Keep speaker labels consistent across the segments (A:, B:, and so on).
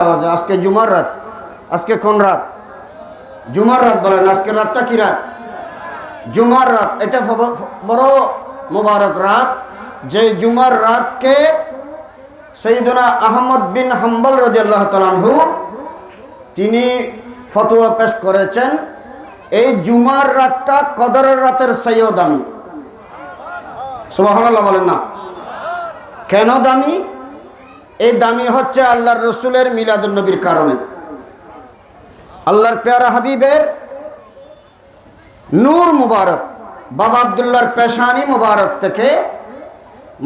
A: আজকে জুমার রাত। আজকে কোন রাত? জুমার রাত বলেন। আজকে রাতটা কি রাত? জুমার রাত। এটা বড় মোবারক রাত, যে জুমার রাতকে সৈয়দনা আহমদ বিন হাম্বল রাদিয়াল্লাহু তাআলা আনহু তিনি ফতোয়া পেশ করেছেন, এই জুমার রাতটা কদরের রাতের চেয়েও দামি। সুবহানাল্লাহ বলেন না? কেন দামি? এই দামি হচ্ছে আল্লাহর রসুলের মিলাদুন নবীর কারণে। আল্লাহর পেয়ারা হাবিবের নূর মুবারক বাবা আব্দুল্লাহর পেশানি মুবারক থেকে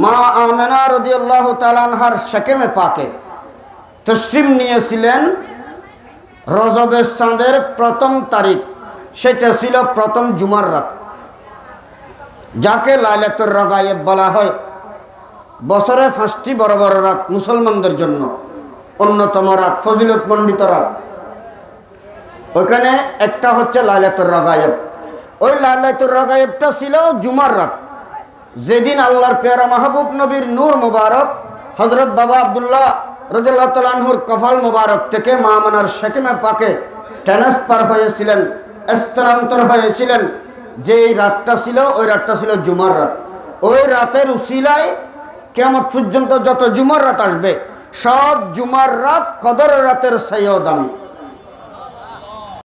A: মা আমেনা রাদিয়াল্লাহু তাআলা আনহার শাকেমে পাকে তশরিফ নিয়েছিলেন রজবের চাঁদের প্রথম তারিখ। সেটা ছিল প্রথম জুমার রাত, যাকে লাইলাতুর রাগায়েব বলা হয়। বছরে 5টি বড় বড় রাত মুসলমানদের জন্য অন্যতম রাত, ফজিলতমণ্ডিত রাত। ওইখানে একটা হচ্ছে লাইলাতুর রাগায়েব। ওই লাইলাতুর রাগায়েবটা ছিল জুমার রাত, যেদিন আল্লাহর পেয়ারা মাহবুব নবীর নূর মুবারক হযরত বাবা আব্দুল্লাহ রাদিয়াল্লাহু তাআলা আনহুর কফাল মুবারক থেকে মা আমেনার শাকেমে পাকে ট্রান্সফার হয়েছিলেন, স্থানান্তর হয়েছিলেন। যেই রাতটা ছিল ওই রাতটা ছিল জুমার রাত। ওই রাতের উসিলায় কিয়ামত পর্যন্ত যত জুমার রাত আসবে, সব জুমার রাত কদরের রাতের চেয়েও দামি।